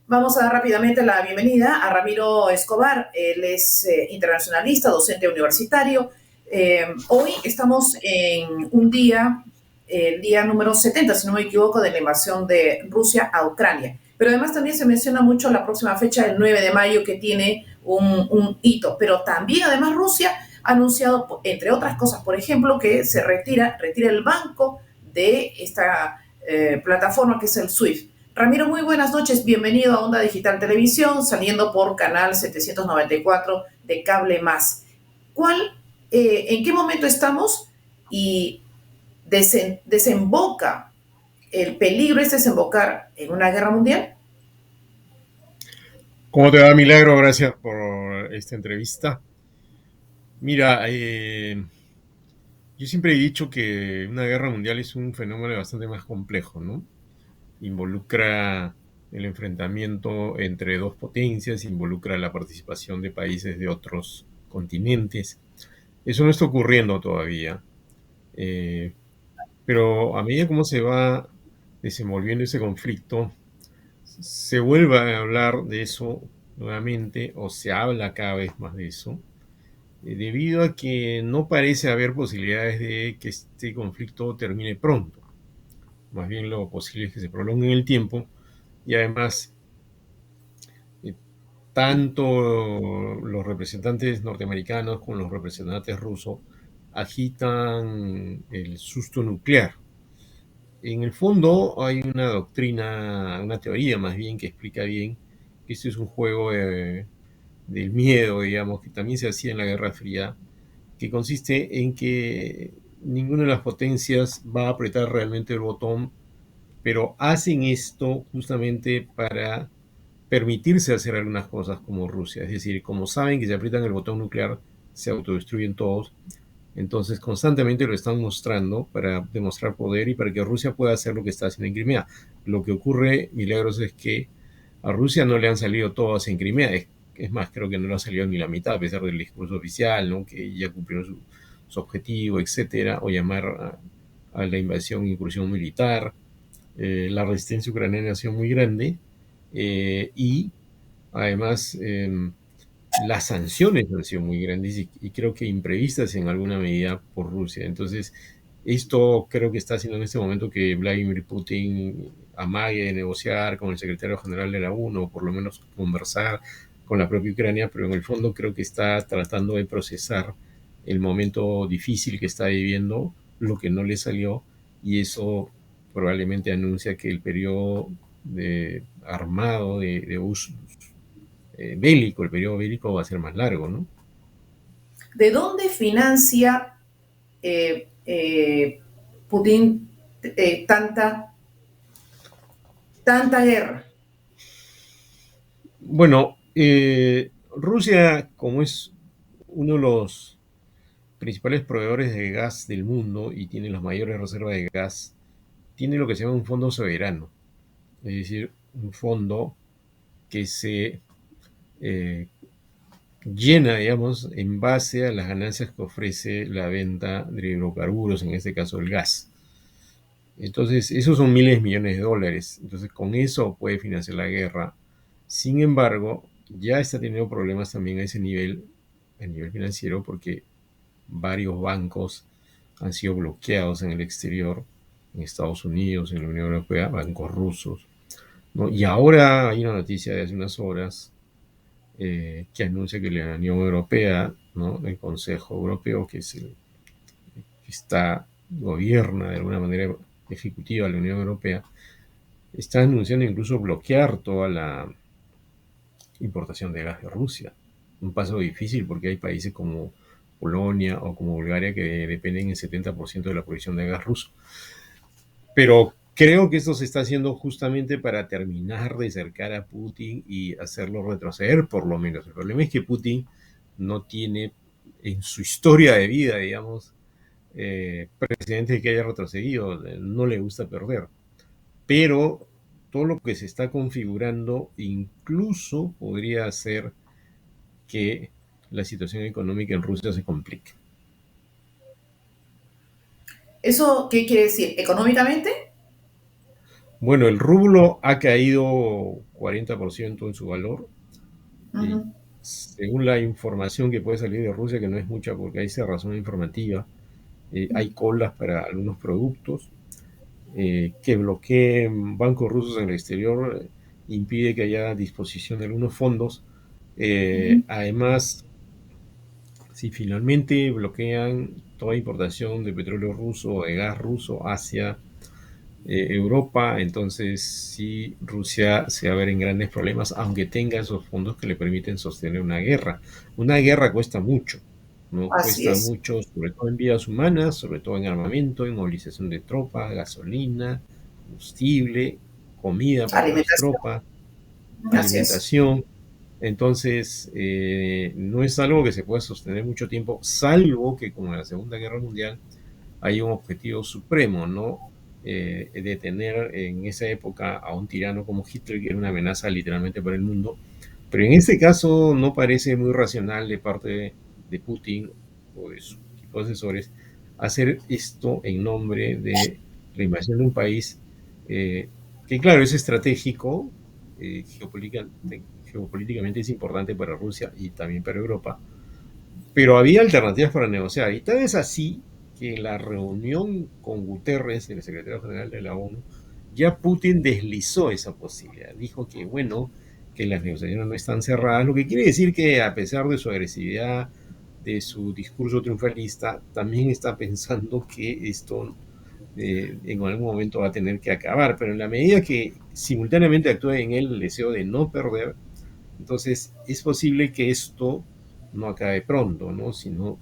Vamos a dar rápidamente la bienvenida a Ramiro Escobar. Él es internacionalista, docente universitario. Hoy estamos en un día, el día número 70, si no me equivoco, de la invasión de Rusia a Ucrania. Pero además también se menciona mucho la próxima fecha, el 9 de mayo, que tiene un hito. Pero también, además, Rusia ha anunciado, entre otras cosas, por ejemplo, que se retira el banco de esta plataforma que es el SWIFT. Ramiro, muy buenas noches, bienvenido a Onda Digital Televisión, saliendo por canal 794 de Cable Más. ¿En qué momento estamos y desemboca el peligro es desembocar en una guerra mundial? ¿Cómo te va, Milagro? Gracias por esta entrevista. Mira, yo siempre he dicho que una guerra mundial es un fenómeno bastante más complejo, ¿no? Involucra el enfrentamiento entre dos potencias, involucra la participación de países de otros continentes. Eso no está ocurriendo todavía, eh, pero a medida como se va desenvolviendo ese conflicto, se vuelve a hablar de eso nuevamente, o se habla cada vez más de eso, debido a que no parece haber posibilidades de que este conflicto termine pronto. Más bien lo posible es que se prolongue en el tiempo y además eh, tanto los representantes norteamericanos como los representantes rusos agitan el susto nuclear. En el fondo hay una doctrina, una teoría más bien que explica bien que este es un juego del miedo, digamos, que también se hacía en la Guerra Fría, que consiste en que ninguna de las potencias va a apretar realmente el botón, pero hacen esto justamente para permitirse hacer algunas cosas como Rusia. Es decir, como saben que si aprietan el botón nuclear, se autodestruyen todos. Entonces, constantemente lo están mostrando para demostrar poder y para que Rusia pueda hacer lo que está haciendo en Crimea. Lo que ocurre, Milagros, es que a Rusia no le han salido todas en Crimea. Es más, creo que no le ha salido ni la mitad, a pesar del discurso oficial, ¿no? Que ya cumplió su objetivo, etcétera, o llamar a la invasión, incursión militar. La resistencia ucraniana ha sido muy grande y además las sanciones han sido muy grandes y creo que imprevistas en alguna medida por Rusia. Entonces, esto creo que está haciendo en este momento que Vladimir Putin amague de negociar con el secretario general de la ONU, o por lo menos conversar con la propia Ucrania, pero en el fondo creo que está tratando de procesar el momento difícil que está viviendo, lo que no le salió, y eso probablemente anuncia que el periodo armado de uso bélico, el periodo bélico va a ser más largo, ¿no? ¿De dónde financia Putin tanta guerra? Bueno, Rusia, como es uno de los principales proveedores de gas del mundo y tiene las mayores reservas de gas, tiene lo que se llama un fondo soberano, es decir, un fondo que se eh, llena, digamos, en base a las ganancias que ofrece la venta de hidrocarburos, en este caso el gas. Entonces, esos son miles de millones de dólares. Entonces, con eso puede financiar la guerra. Sin embargo, ya está teniendo problemas también a nivel financiero, porque varios bancos han sido bloqueados en el exterior, en Estados Unidos, en la Unión Europea, bancos rusos, ¿no? Y ahora hay una noticia de hace unas horas que anuncia que la Unión Europea, ¿no? El Consejo Europeo, que es el que gobierna de alguna manera ejecutiva la Unión Europea, está anunciando incluso bloquear toda la importación de gas de Rusia. Un paso difícil porque hay países como Polonia o como Bulgaria que dependen el 70% de la provisión de gas ruso. Pero creo que esto se está haciendo justamente para terminar de cercar a Putin y hacerlo retroceder, por lo menos. El problema es que Putin no tiene en su historia de vida, digamos, presidente que haya retrocedido. No le gusta perder. Pero todo lo que se está configurando incluso podría hacer que la situación económica en Rusia se complique. ¿Eso qué quiere decir? ¿Económicamente? Bueno, el rublo ha caído 40% en su valor. Y Ujú, según la información que puede salir de Rusia, que no es mucha porque hay cerrazón informativa, hay colas para algunos productos, que bloqueen bancos rusos en el exterior, impide que haya disposición de algunos fondos. ujú. Además, si finalmente bloquean toda importación de petróleo ruso o de gas ruso hacia Europa, entonces sí Rusia se va a ver en grandes problemas, aunque tenga esos fondos que le permiten sostener una guerra. Una guerra cuesta mucho, ¿no? Así Cuesta es. mucho, sobre todo en vidas humanas, sobre todo en armamento, en movilización de tropas, gasolina, combustible, comida para las Alimentación. tropas, Así es. alimentación. Entonces, no es algo que se pueda sostener mucho tiempo, salvo que como en la Segunda Guerra Mundial hay un objetivo supremo, ¿no? De tener en esa época a un tirano como Hitler, que era una amenaza literalmente para el mundo. Pero en este caso no parece muy racional de parte de Putin o de su equipo de asesores hacer esto en nombre de la invasión de un país que, claro, es estratégico, geopolíticamente es importante para Rusia y también para Europa, pero había alternativas para negociar. Y tal es así que en la reunión con Guterres, el secretario general de la ONU, ya Putin deslizó esa posibilidad. Dijo que, bueno, que las negociaciones no están cerradas, lo que quiere decir que a pesar de su agresividad, de su discurso triunfalista, también está pensando que esto en algún momento va a tener que acabar. Pero en la medida que simultáneamente actúe en él el deseo de no perder, entonces es posible que esto no acabe pronto, ¿no? Sino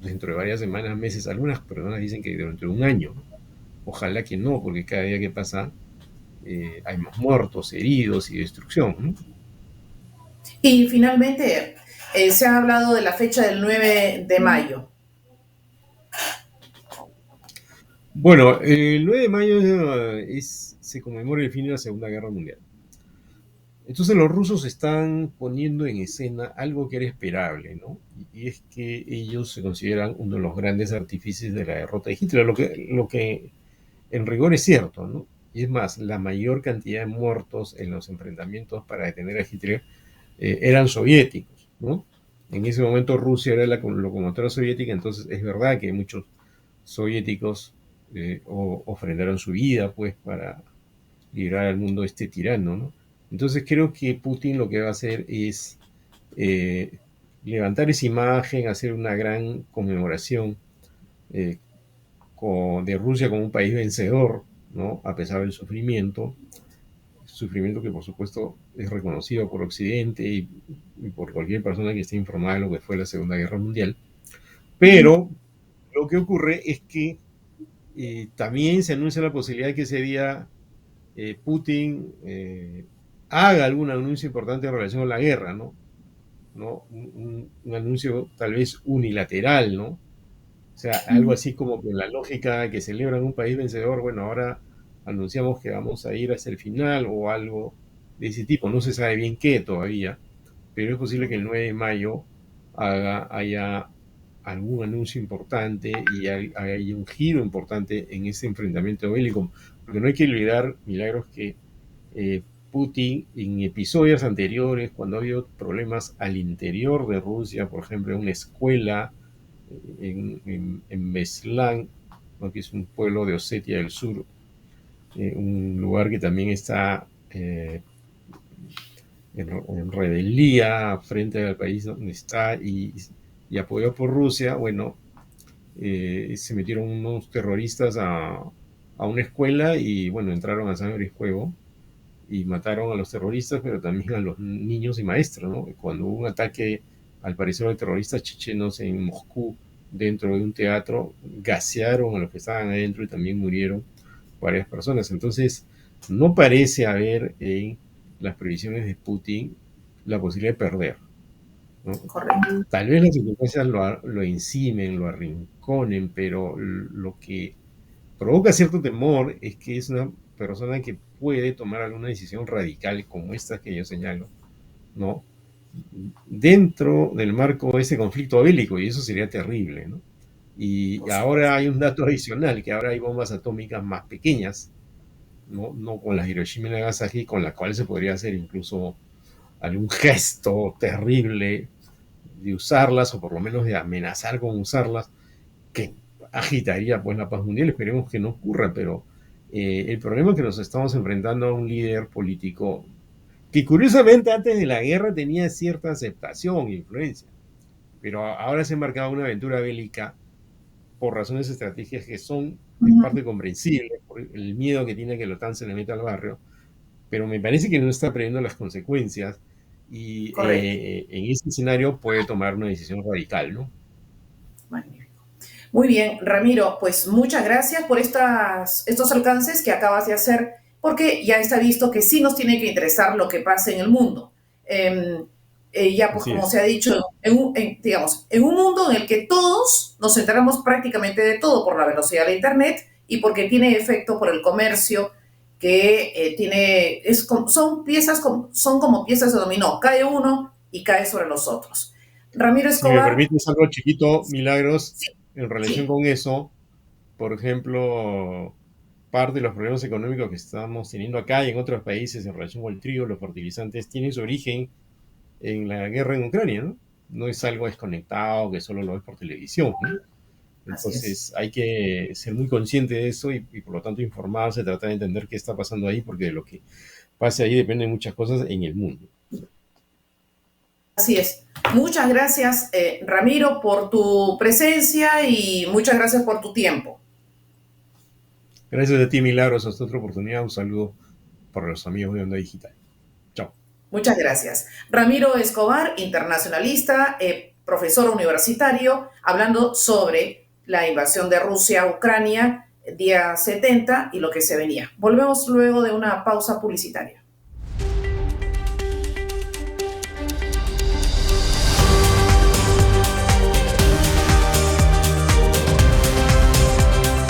dentro de varias semanas, meses. Algunas personas dicen que dentro de un año, ¿no? Ojalá que no, porque cada día que pasa hay más muertos, heridos y destrucción, ¿no? Y finalmente, se ha hablado de la fecha del 9 de mayo. Bueno, el 9 de mayo se conmemora el fin de la Segunda Guerra Mundial. Entonces los rusos están poniendo en escena algo que era esperable, ¿no? Y es que ellos se consideran uno de los grandes artífices de la derrota de Hitler, lo que en rigor es cierto, ¿no? Y es más, la mayor cantidad de muertos en los enfrentamientos para detener a Hitler eran soviéticos, ¿no? En ese momento Rusia era la locomotora soviética, entonces es verdad que muchos soviéticos ofrendaron su vida, pues, para librar al mundo de este tirano, ¿no? Entonces creo que Putin lo que va a hacer es eh, levantar esa imagen, hacer una gran conmemoración eh, de Rusia como un país vencedor, ¿no? A pesar del sufrimiento que por supuesto es reconocido por Occidente y por cualquier persona que esté informada de lo que fue la Segunda Guerra Mundial. Pero lo que ocurre es que también se anuncia la posibilidad de que ese día Putin haga algún anuncio importante en relación a la guerra, ¿no? ¿No? Un anuncio tal vez unilateral, ¿no? O sea, algo así como que en la lógica que celebran un país vencedor, bueno, ahora anunciamos que vamos a ir hasta el final o algo de ese tipo. No se sabe bien qué todavía, pero es posible que el 9 de mayo haya algún anuncio importante y haya un giro importante en ese enfrentamiento bélico. Porque no hay que olvidar, Milagros, que Putin en episodios anteriores, cuando ha habido problemas al interior de Rusia, por ejemplo, en una escuela, en Beslan, ¿no? Que es un pueblo de Osetia del Sur, un lugar que también está en rebeldía frente al país donde está y apoyado por Rusia. Bueno, se metieron unos terroristas a una escuela y bueno, entraron a sangre y fuego y mataron a los terroristas, pero también a los niños y maestros, ¿no? Cuando hubo un ataque, al parecer, de terroristas chechenos en Moscú, dentro de un teatro, gasearon a los que estaban adentro y también murieron varias personas. Entonces, no parece haber en las previsiones de Putin la posibilidad de perder, ¿no? Correcto. Tal vez las circunstancias lo encimen, lo arrinconen, pero lo que provoca cierto temor es que es una persona que puede tomar alguna decisión radical como esta que yo señalo, ¿no? Dentro del marco de ese conflicto bélico, y eso sería terrible, ¿no? Y Por ahora supuesto. hay un dato adicional, que ahora hay bombas atómicas más pequeñas, no, no con las Hiroshima y Nagasaki, con las cuales se podría hacer incluso algún gesto terrible de usarlas, o por lo menos de amenazar con usarlas, que agitaría pues la paz mundial. Esperemos que no ocurra, pero el problema es que nos estamos enfrentando a un líder político que curiosamente antes de la guerra tenía cierta aceptación e influencia, pero ahora se ha embarcado una aventura bélica por razones estratégicas que son en Ujú. parte comprensibles, por el miedo que tiene que la OTAN se le meta al barrio, pero me parece que no está previendo las consecuencias y Correcto. en ese escenario puede tomar una decisión radical, ¿no? Magnífico. Muy bien, Ramiro, pues muchas gracias por estos alcances que acabas de hacer, porque ya está visto que sí nos tiene que interesar lo que pasa en el mundo. Eh, ya, pues Así como es. se ha dicho, digamos, en un mundo en el que todos nos enteramos prácticamente de todo por la velocidad de Internet y porque tiene efecto por el comercio, que son como piezas de dominó, cae uno y cae sobre los otros. Ramiro Si me Escobar, permites algo chiquito, Milagros, sí, en relación sí. con eso, por ejemplo, parte de los problemas económicos que estamos teniendo acá y en otros países en relación con el trigo, los fertilizantes, tienen su origen en la guerra en Ucrania, ¿no? No es algo desconectado que solo lo ves por televisión, ¿no? Así es. Entonces hay que ser muy consciente de eso y por lo tanto informarse, tratar de entender qué está pasando ahí, porque de lo que pase ahí dependen muchas cosas en el mundo. Así es. Muchas gracias, Ramiro, por tu presencia y muchas gracias por tu tiempo. Gracias a ti, Milagros, hasta otra oportunidad. Un saludo para los amigos de Onda Digital. Chao. Muchas gracias. Ramiro Escobar, internacionalista, profesor universitario, hablando sobre la invasión de Rusia a Ucrania, día 70 y lo que se venía. Volvemos luego de una pausa publicitaria.